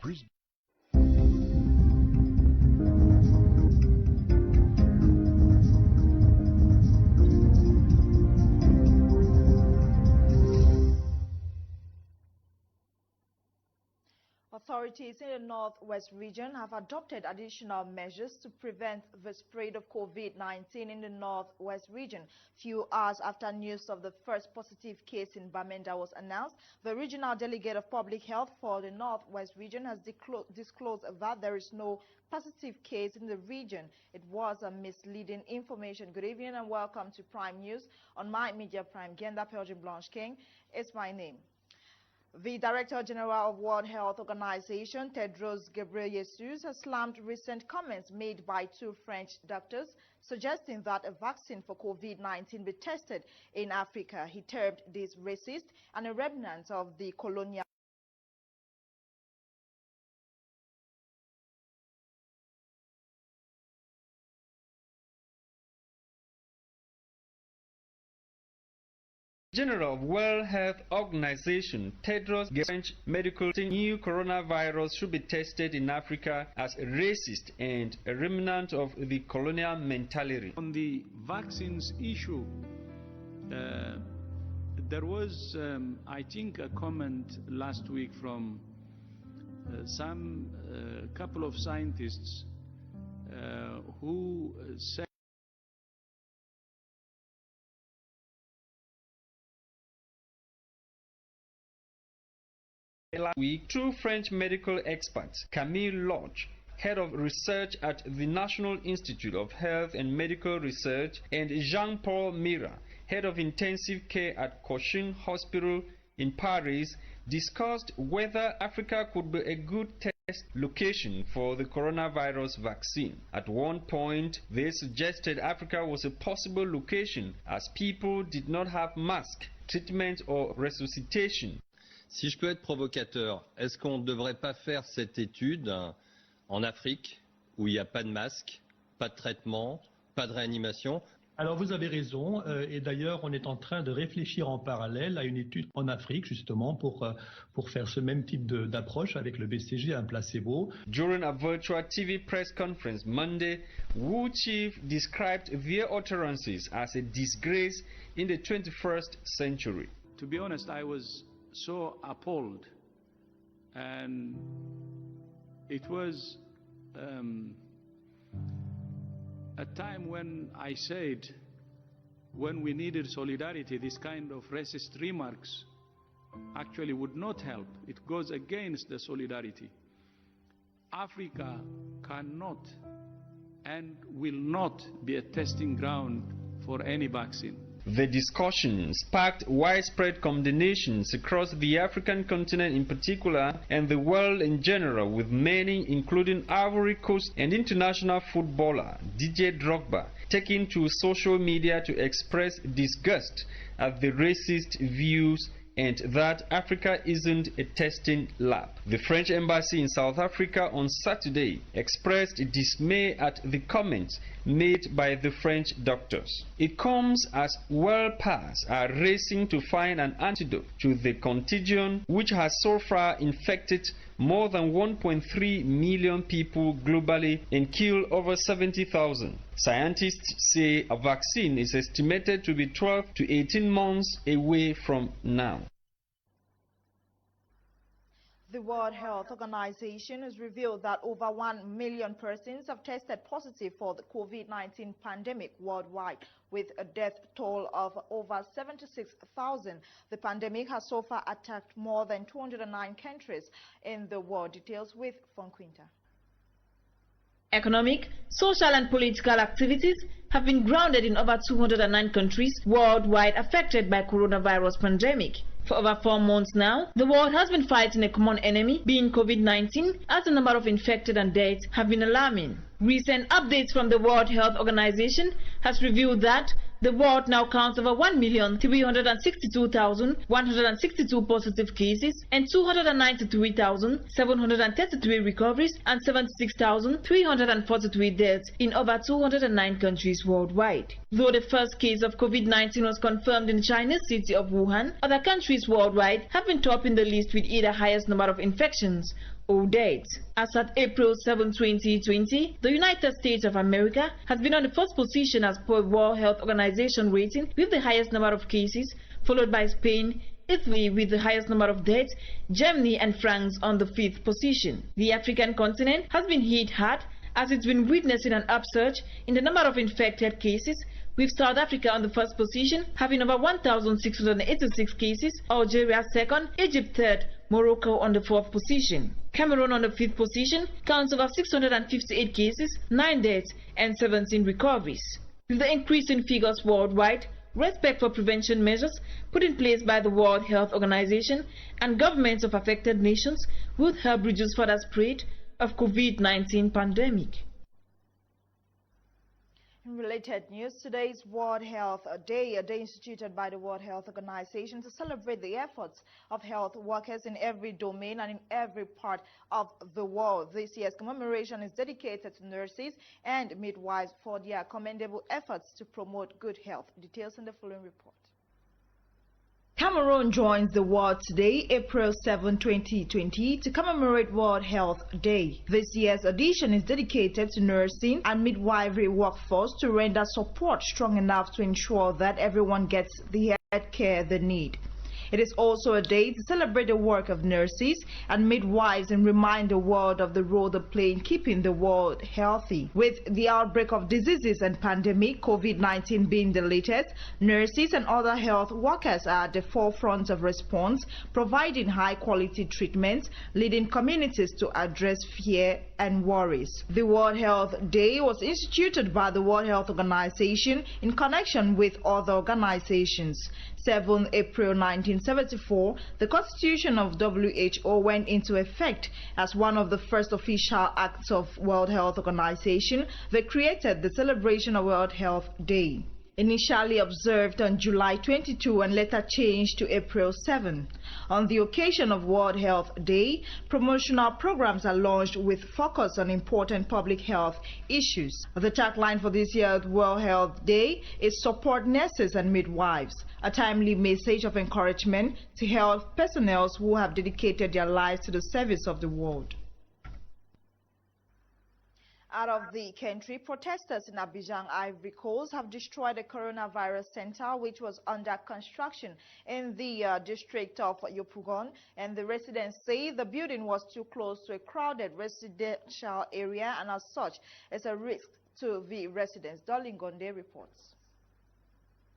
Brisbane. Authorities in the Northwest region have adopted additional measures to prevent the spread of COVID-19 in the Northwest region. Few hours after news of the first positive case in Bamenda was announced, the regional delegate of public health for the Northwest region has disclosed that there is no positive case in the region. It was a misleading information. Good evening and welcome to Prime News on My Media Prime. Genda Pelgrim Blanche King is my name. The Director General of World Health Organization, Tedros Ghebreyesus, has slammed recent comments made by two French doctors suggesting that a vaccine for COVID-19 be tested in Africa. He termed this racist and a remnant of the colonial General of World Health Organization, Tedros Ghebreyesus, medical new coronavirus should be tested in Africa as racist and a remnant of the colonial mentality. On the vaccines issue, there was, I think, a comment last week from some couple of scientists who said last week, two French medical experts, Camille Lodge, head of research at the National Institute of Health and Medical Research, and Jean-Paul Mira, head of intensive care at Cochin Hospital in Paris, discussed whether Africa could be a good test location for the coronavirus vaccine. At one point, they suggested Africa was a possible location as people did not have mask, treatment or resuscitation. Si je peux être provocateur, est-ce qu'on ne devrait pas faire cette étude en Afrique, où il n'y a pas de masque, pas de traitement, pas de réanimation? Alors vous avez raison, et d'ailleurs on est en train de réfléchir en parallèle à une étude en Afrique justement pour faire ce même type d'approche avec le BCG, un placebo. During a virtual TV press conference Monday, Wu Chief described their utterances as a disgrace in the 21st century. To be honest, I was so appalled, and it was a time when I said, when we needed solidarity, this kind of racist remarks actually would not help. It goes against the solidarity. Africa cannot and will not be a testing ground for any vaccine. The discussion sparked widespread condemnations across the African continent in particular and the world in general, with many, including Ivory Coast and international footballer Didier Drogba, taking to social media to express disgust at the racist views and that Africa isn't a testing lab. The French embassy in South Africa on Saturday expressed dismay at the comments made by the French doctors. It comes as world powers are racing to find an antidote to the contagion, which has so far infected more than 1.3 million people globally and killed over 70,000. Scientists say a vaccine is estimated to be 12 to 18 months away from now. The World Health Organization has revealed that over 1 million persons have tested positive for the COVID-19 pandemic worldwide, with a death toll of over 76,000. The pandemic has so far attacked more than 209 countries in the world. Details with Fonquinta. Economic, social and political activities have been grounded in over 209 countries worldwide affected by coronavirus pandemic. For over 4 months now, the world has been fighting a common enemy, being COVID-19, as the number of infected and deaths have been alarming. Recent updates from the World Health Organization has revealed that the world now counts over 1,362,162 positive cases and 293,733 recoveries and 76,343 deaths in over 209 countries worldwide. Though the first case of COVID-19 was confirmed in China's city of Wuhan, other countries worldwide have been topping the list with either highest number of infections or deaths. As at April 7, 2020, the United States of America has been on the first position as per World Health Organization rating with the highest number of cases, followed by Spain, Italy with the highest number of deaths, Germany and France on the 5th position. The African continent has been hit hard as it's been witnessing an upsurge in the number of infected cases, with South Africa on the first position, having over 1,686 cases, Algeria second, Egypt third, Morocco on the 4th position. Cameroon on the 5th position counts over 658 cases, 9 deaths and 17 recoveries. With the increase in figures worldwide, respect for prevention measures put in place by the World Health Organization and governments of affected nations would help reduce further spread of COVID-19 pandemic. In related news, today's World Health Day, a day instituted by the World Health Organization to celebrate the efforts of health workers in every domain and in every part of the world. This year's commemoration is dedicated to nurses and midwives for their commendable efforts to promote good health. Details in the following report. Cameroon joins the world today, April 7, 2020, to commemorate World Health Day. This year's edition is dedicated to nursing and midwifery workforce to render support strong enough to ensure that everyone gets the health care they need. It is also a day to celebrate the work of nurses and midwives and remind the world of the role they play in keeping the world healthy. With the outbreak of diseases and pandemic, COVID-19 being the latest, nurses and other health workers are at the forefront of response, providing high-quality treatments, leading communities to address fear and worries. The World Health Day was instituted by the World Health Organization in connection with other organizations. 7 April 1974, the Constitution of WHO went into effect as one of the first official acts of World Health Organization that created the celebration of World Health Day. Initially observed on July 22 and later changed to April 7. On the occasion of World Health Day, promotional programs are launched with focus on important public health issues. The tagline for this year's World Health Day is Support Nurses and Midwives, a timely message of encouragement to health personnel who have dedicated their lives to the service of the world. Out of the country, protesters in Abidjan, Ivory Coast, have destroyed the coronavirus center, which was under construction in the district of Yopougon, and the residents say the building was too close to a crowded residential area and as such is a risk to the residents. Darling Gonde reports.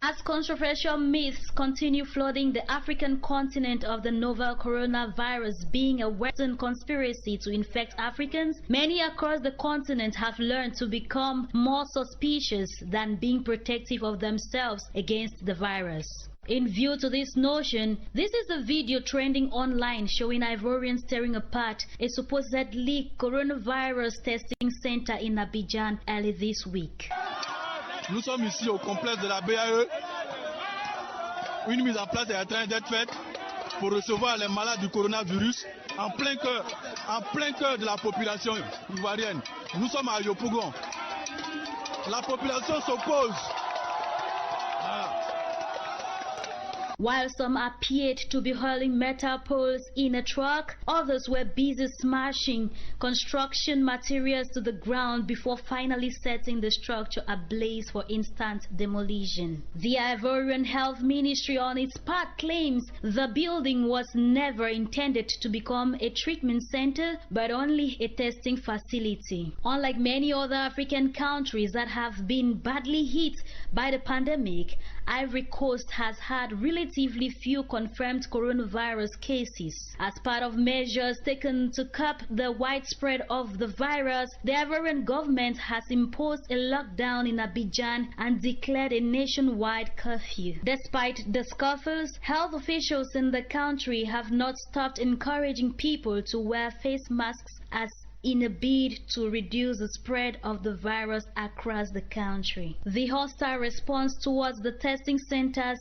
As controversial myths continue flooding the African continent of the novel coronavirus being a Western conspiracy to infect Africans, many across the continent have learned to become more suspicious than being protective of themselves against the virus. In view to this notion, this is a video trending online showing Ivorians tearing apart a supposedly coronavirus testing center in Abidjan early this week. Nous sommes ici au complexe de la BAE. Une mise en place est en train d'être faite pour recevoir les malades du coronavirus en plein cœur de la population ivoirienne. Nous sommes à Yopougon. La population s'oppose. While some appeared to be hurling metal poles in a truck, others were busy smashing construction materials to the ground before finally setting the structure ablaze for instant demolition. The Ivorian Health Ministry on its part claims the building was never intended to become a treatment center but only a testing facility. Unlike many other African countries that have been badly hit by the pandemic, Ivory Coast has had relatively few confirmed coronavirus cases. As part of measures taken to curb the widespread of the virus, the Ivorian government has imposed a lockdown in Abidjan and declared a nationwide curfew. Despite the scuffles, health officials in the country have not stopped encouraging people to wear face masks as in a bid to reduce the spread of the virus across the country. The hostile response towards the testing centers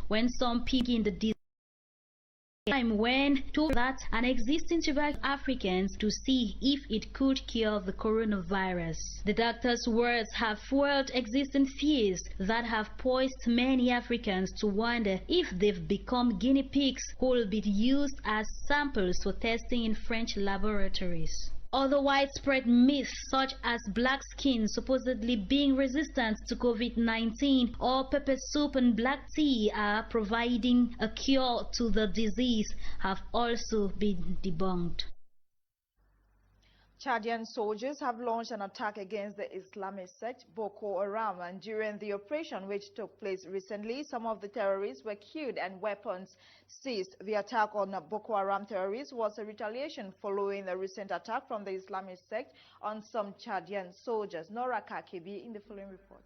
when some people in the disease time when to that an existing tuberculosis Africans to see if it could cure the coronavirus. The doctor's words have fueled existing fears that have poised many Africans to wonder if they've become guinea pigs who will be used as samples for testing in French laboratories. Other widespread myths such as black skin supposedly being resistant to COVID-19 or pepper soup and black tea are providing a cure to the disease have also been debunked. Chadian soldiers have launched an attack against the Islamist sect Boko Haram, and during the operation which took place recently, some of the terrorists were killed and weapons seized. The attack on Boko Haram terrorists was a retaliation following the recent attack from the Islamist sect on some Chadian soldiers. Nora Kakebi in the following report.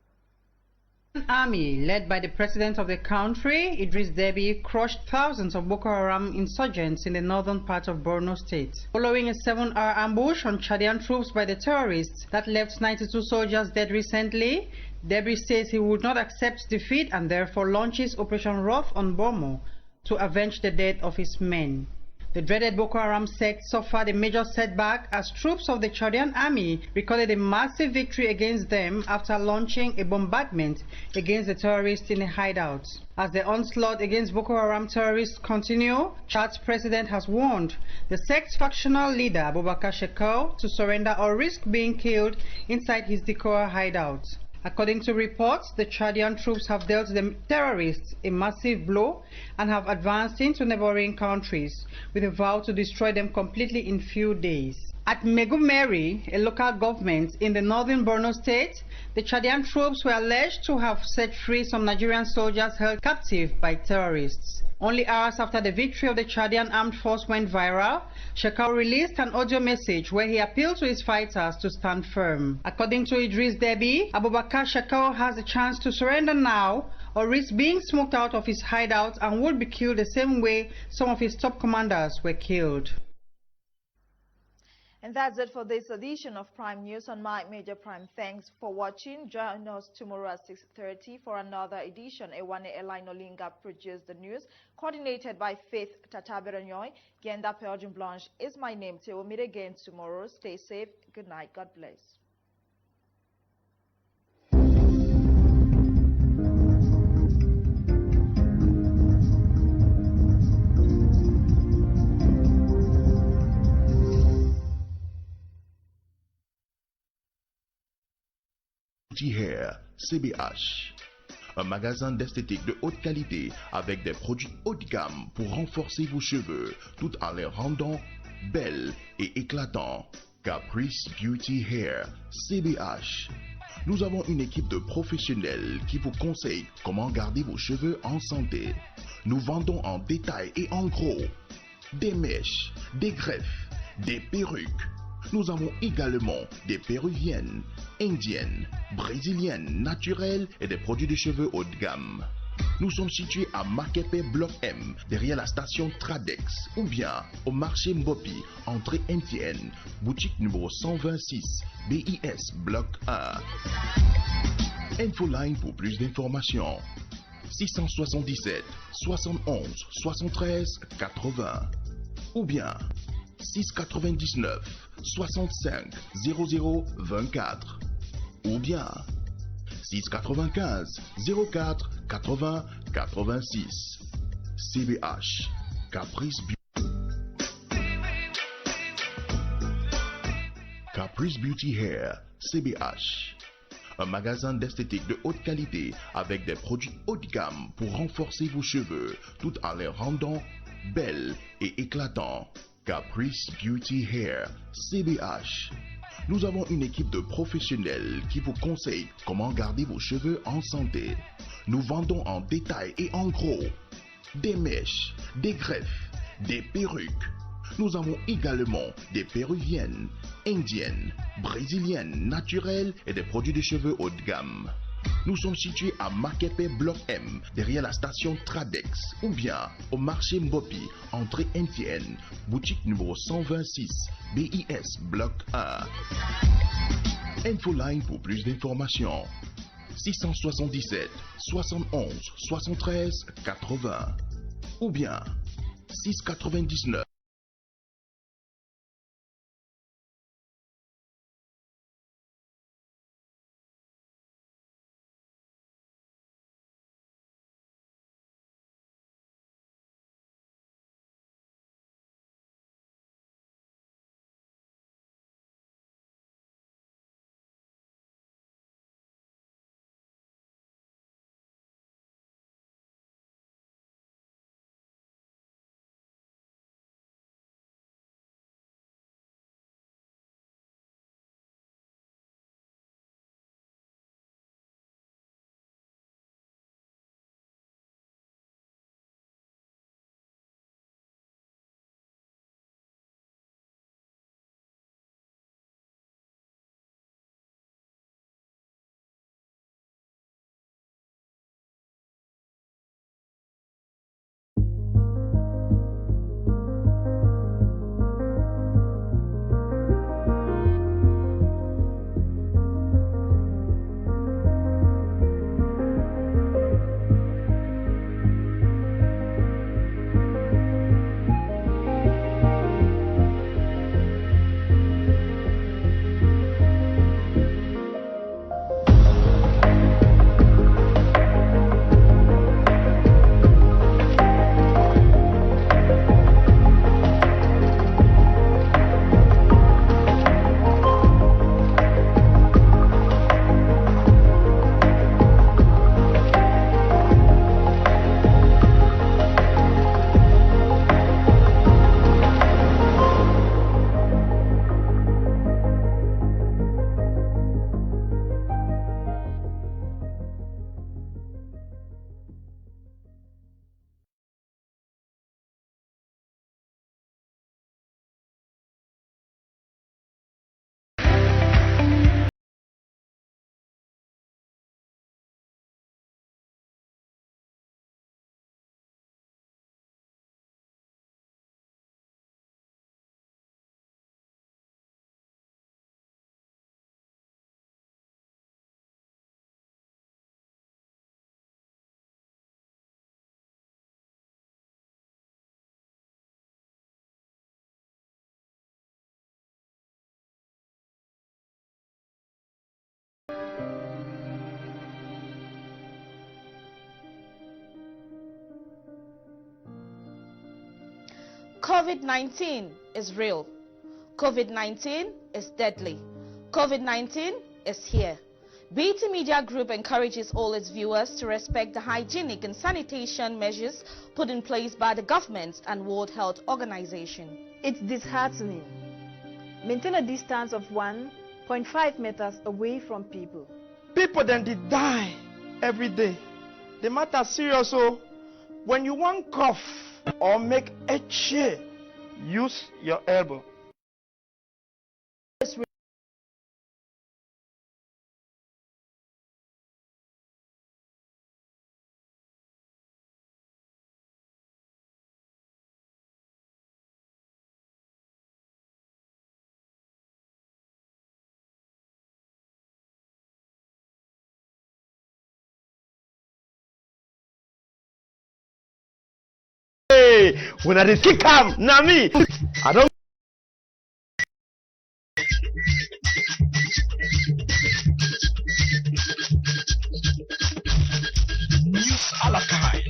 Army led by the president of the country, Idris Deby, crushed thousands of Boko Haram insurgents in the northern part of Borno State. Following a 7-hour ambush on Chadian troops by the terrorists that left 92 soldiers dead recently, Deby says he would not accept defeat and therefore launches Operation Wrath on Borno to avenge the death of his men. The dreaded Boko Haram sect suffered a major setback as troops of the Chadian army recorded a massive victory against them after launching a bombardment against the terrorists in a hideout. As the onslaught against Boko Haram terrorists continue, Chad's president has warned the sect's factional leader Abubakar Shekau to surrender or risk being killed inside his Dikoa hideout. According to reports, the Chadian troops have dealt the terrorists a massive blow and have advanced into neighboring countries with a vow to destroy them completely in few days. At Megumeri, a local government in the northern Borno state, the Chadian troops were alleged to have set free some Nigerian soldiers held captive by terrorists. Only hours after the victory of the Chadian armed force went viral, Shekau released an audio message where he appealed to his fighters to stand firm. According to Idris Deby, Abubakar Shekau has a chance to surrender now or risk being smoked out of his hideout and would be killed the same way some of his top commanders were killed. And that's it for this edition of Prime News on My Major Prime. Thanks for watching. Join us tomorrow at 6:30 for another edition. Ewane Elaine Olinga produced the news, coordinated by Faith Tataberanyoy. Genda Perjun Blanche is my name. Till we meet again tomorrow. Stay safe. Good night. God bless. Hair, CBH, un magasin d'esthétique de haute qualité avec des produits haut de gamme pour renforcer vos cheveux tout en les rendant belles et éclatants. Caprice Beauty Hair, CBH. Nous avons une équipe de professionnels qui vous conseillent comment garder vos cheveux en santé. Nous vendons en détail et en gros des mèches, des greffes, des perruques. Nous avons également des péruviennes, indiennes, brésiliennes, naturelles et des produits de cheveux haut de gamme. Nous sommes situés à Makepe Bloc M, derrière la station Tradex, ou bien au marché Mbopi, entrée Entienne, boutique numéro 126, BIS Bloc 1. Infoline pour plus d'informations. 677 71 73 80 ou bien 699 65 00 24 ou bien 695 04 80 86. CBH Caprice Beauty Hair, CBH. Un magasin d'esthétique de haute qualité avec des produits haut de gamme pour renforcer vos cheveux tout en les rendant belles et éclatants. Caprice Beauty Hair, CBH. Nous avons une équipe de professionnels qui vous conseillent comment garder vos cheveux en santé. Nous vendons en détail et en gros des mèches, des greffes, des perruques. Nous avons également des péruviennes, indiennes, brésiliennes, naturelles et des produits de cheveux haut de gamme. Nous sommes situés à Makepe Bloc M, derrière la station Tradex, ou bien au marché Mbopi, entrée Entienne, boutique numéro 126, BIS Bloc 1. Infoline pour plus d'informations. 677 71 73 80 ou bien 699. COVID-19 is real. COVID-19 is deadly. COVID-19 is here. BT Media Group encourages all its viewers to respect the hygienic and sanitation measures put in place by the government and World Health Organization. It's disheartening. Maintain a distance of 1.5 meters away from people. People then they die every day. The matter serious. So when you want cough or make a cheer, use your elbow. When I did kick him, not me. I don't. News Alakai.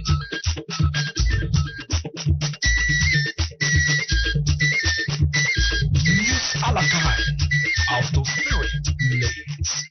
News Alakai. Out of spirit lanes.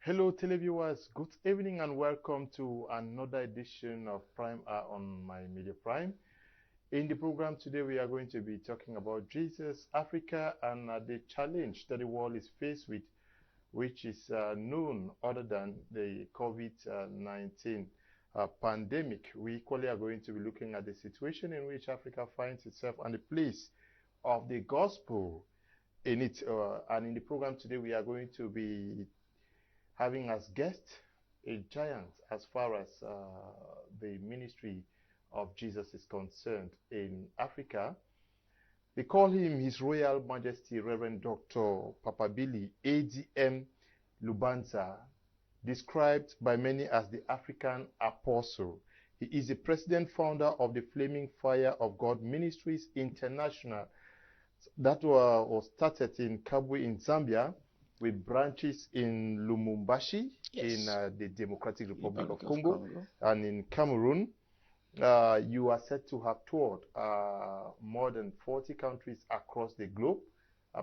Hello televiewers, good evening and welcome to another edition of Prime Hour on My Media Prime. In the program today we are going to be talking about Jesus, Africa and the challenge that the world is faced with, which is known other than the COVID-19 pandemic. We equally are going to be looking at the situation in which Africa finds itself and the place of the gospel in it. And in the program today we are going to be having as guest a giant as far as the ministry of Jesus is concerned in Africa. They call him His Royal Majesty Reverend Dr. Papabili ADM Lubanza, described by many as the African Apostle. He is the president founder of the Flaming Fire of God Ministries International that was started in Kabwe in Zambia, with branches in Lumumbashi, in the Democratic Republic of Congo, and in Cameroon. You are said to have toured more than 40 countries across the globe,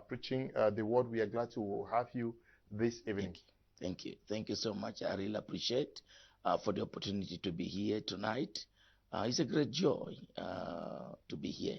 preaching the word. We are glad to have you this evening. Thank you. Thank you so much. I really appreciate for the opportunity to be here tonight. It's a great joy to be here.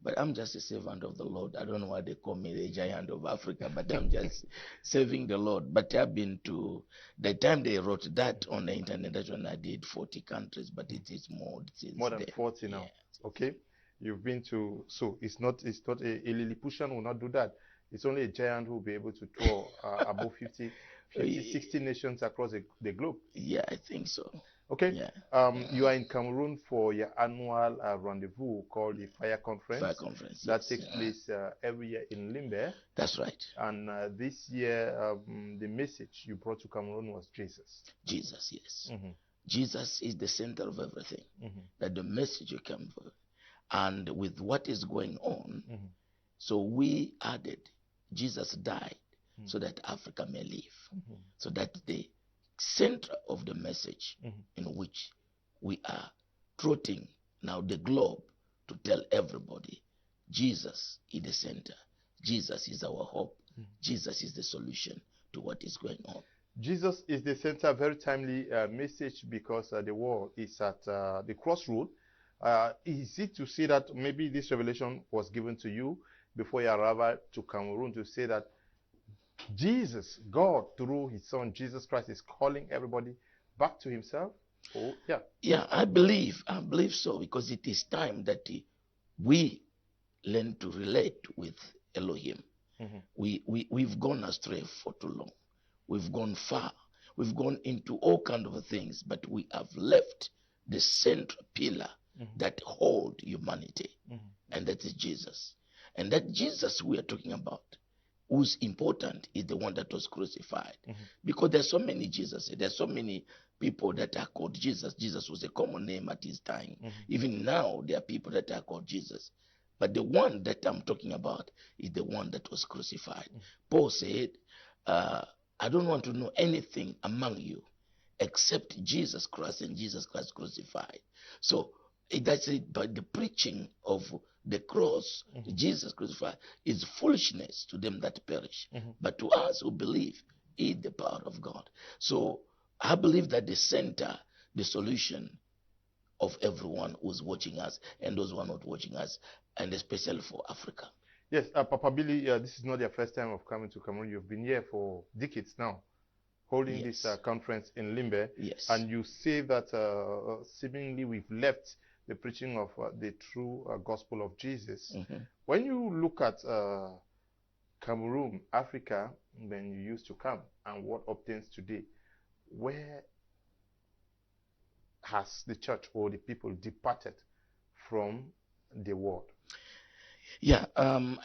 But I'm just a servant of the Lord. I don't know why they call me the giant of Africa, but I'm just serving the Lord. But I've been to, the time they wrote that on the internet, that's when I did 40 countries, but it is more since more than 40 now. Yeah. Okay. You've been to, so it's not a Lilliputian will not do that. It's only a giant who will be able to tour above 50, 60 nations across the globe. Yeah, I think so. Okay. Yeah. You are in Cameroon for your annual rendezvous called the Fire Conference. Fire Conference. That takes place every year in Limbe. That's right. And this year, the message you brought to Cameroon was Jesus. Jesus, yes. Jesus is the center of everything. That the message you came for. And with what is going on, so we added, Jesus died so that Africa may live. So that the center of the message in which we are trotting now the globe to tell everybody Jesus is the center. Jesus is our hope. Jesus is the solution to what is going on. Jesus is the center. Very timely message, because the world is at the crossroad. Is it to say that maybe this revelation was given to you before you arrived to Cameroon, to say that Jesus, God, through his son Jesus Christ, is calling everybody back to himself? Oh, yeah. Yeah, I believe so, because it is time that we learn to relate with Elohim. We've gone astray for too long. We've gone far. We've gone into all kinds of things, but we have left the central pillar that hold humanity, and that is Jesus. And that Jesus we are talking about, who's important, is the one that was crucified. Because there's so many Jesus. There's so many people that are called Jesus. Jesus was a common name at his time. Even now, there are people that are called Jesus. But the one that I'm talking about is the one that was crucified. Paul said, I don't want to know anything among you except Jesus Christ and Jesus Christ crucified. So that's it. But the preaching of the cross, Jesus crucified, is foolishness to them that perish. But to us who believe, is the power of God. So I believe that the center, the solution of everyone who's watching us and those who are not watching us, and especially for Africa. Yes, Papabili, this is not your first time of coming to Cameroon. You've been here for decades now, holding this conference in Limbe. And you say that seemingly we've left the preaching of the true gospel of Jesus. When you look at Cameroon, Africa, when you used to come, and what obtains today, where has the church or the people departed from the world? Yeah,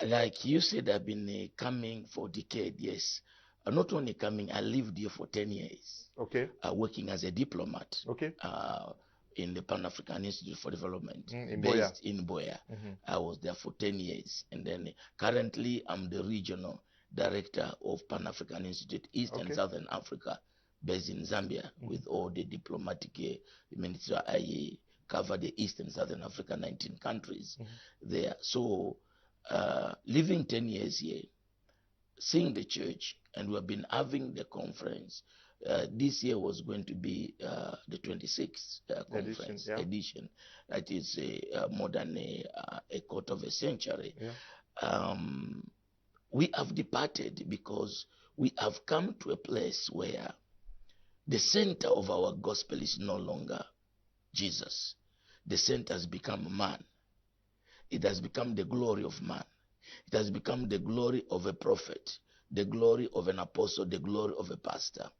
like you said, I've been coming for decades, yes. Not only coming, I lived here for 10 years. Okay. Working as a diplomat. Okay. In the Pan-African Institute for Development, based in Boya. I was there for 10 years. And then currently, I'm the regional director of Pan-African Institute, East and Southern Africa, based in Zambia, with all the diplomatic ministry. I cover the East and Southern Africa, 19 countries there. So, living 10 years here, seeing the church, and we have been having the conference This year was going to be the 26th conference edition. That is more than a quarter of a century. Yeah. We have departed because we have come to a place where the center of our gospel is no longer Jesus. The center has become man. It has become the glory of man. It has become the glory of a prophet, the glory of an apostle, the glory of a pastor.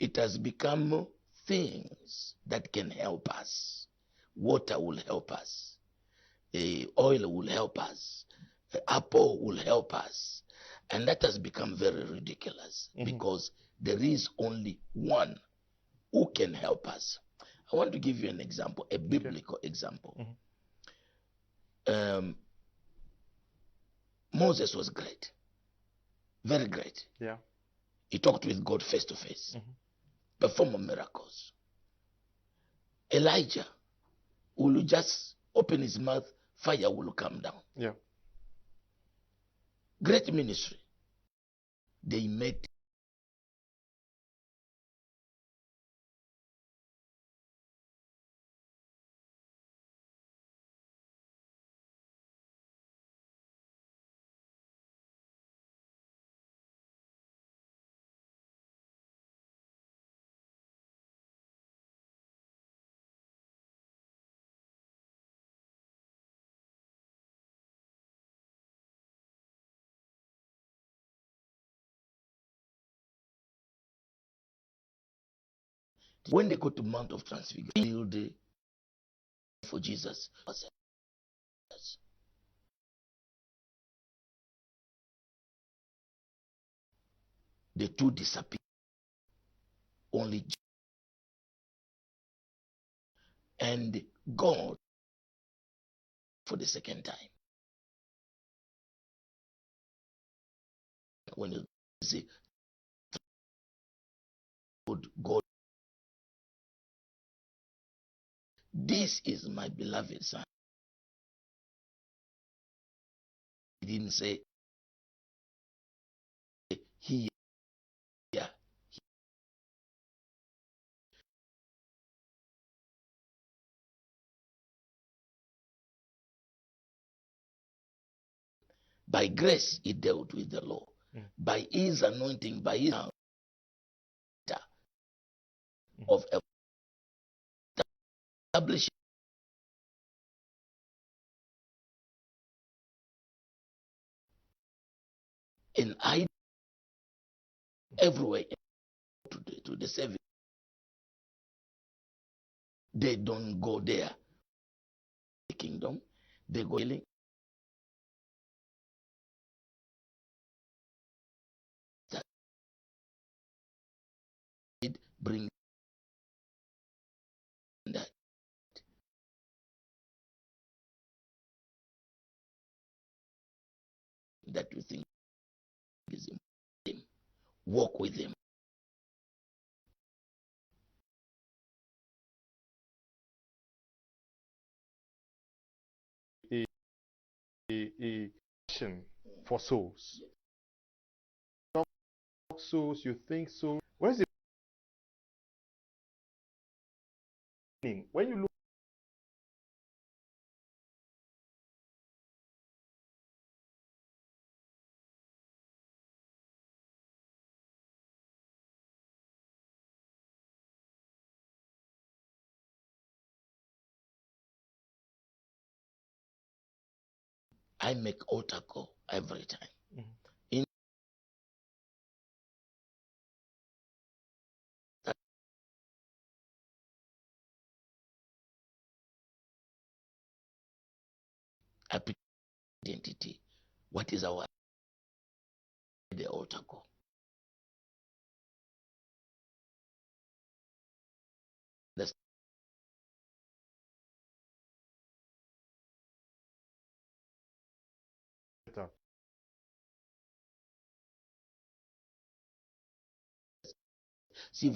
It has become things that can help us. Water will help us. Oil will help us. Apple will help us. And that has become very ridiculous because there is only one who can help us. I want to give you an example, a biblical example. Moses was great, very great. Yeah. He talked with God face to face, performed miracles. Elijah will just open his mouth, fire will come down. Yeah. Great ministry. They made when they go to Mount of Transfiguration for Jesus. The two disappeared. Only Jesus and God for the second time. When you say God, this is my beloved son. He didn't say here. By grace, he dealt with the law. By his anointing, by his of establishing an idea everywhere to the service. They don't go there. The kingdom, they go healing. That it bring that you think is him. Walk with him. A passion for souls. Talk souls, you think so. Where's the meaning? When you look I make altar call every time. Identity. What is our the altar call? That's see,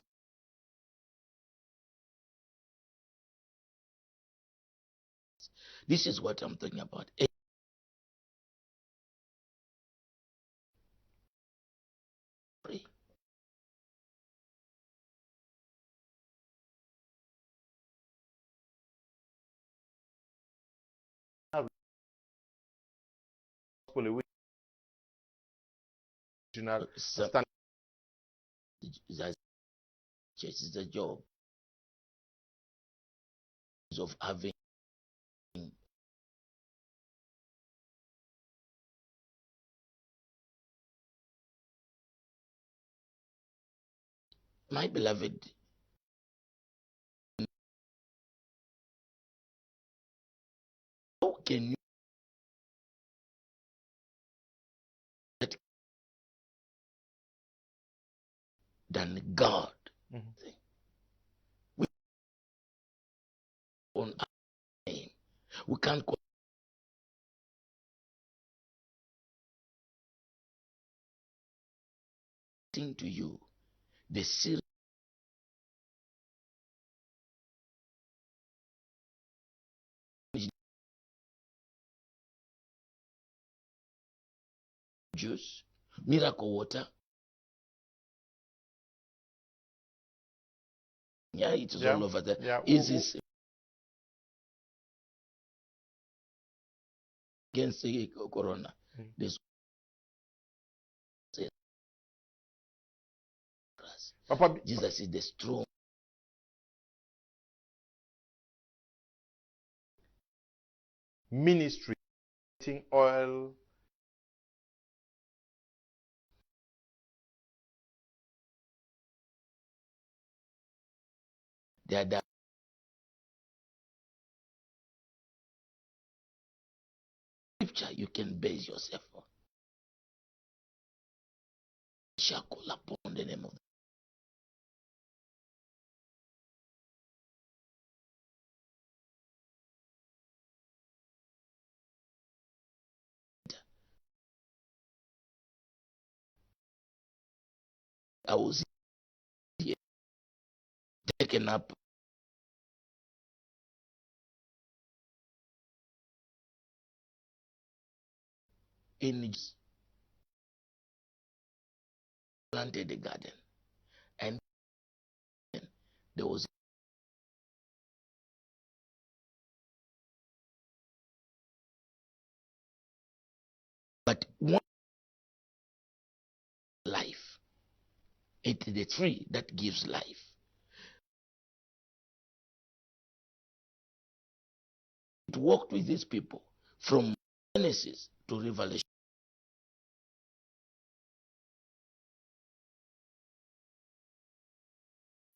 this is what I'm talking about. away. That church is the job of having my beloved. How can you than God? We on our name. We can't call to you the serious juice, miracle water. Yeah, it is all over there. Yeah. Is this against the corona? This Papa, Jesus is the strong. Ministry, oil. They are the scripture you can base yourself on. Shall call upon the name of I was here, taken up in planted a garden, and there was but one life. It is the tree that gives life. It worked with these people from Genesis to Revelation.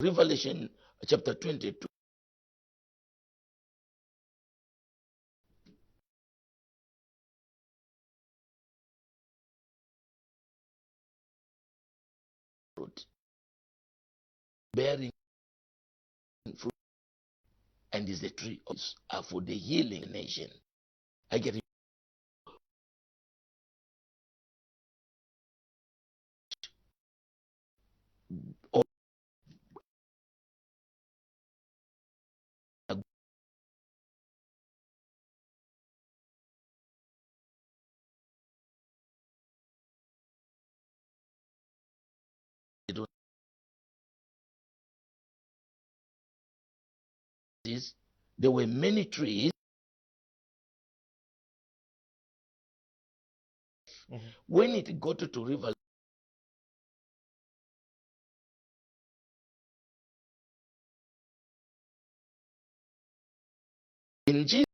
Revelation chapter 22. Bearing fruit, and is the tree are for the healing nation. I get it. There were many trees. When it got to river, in Jesus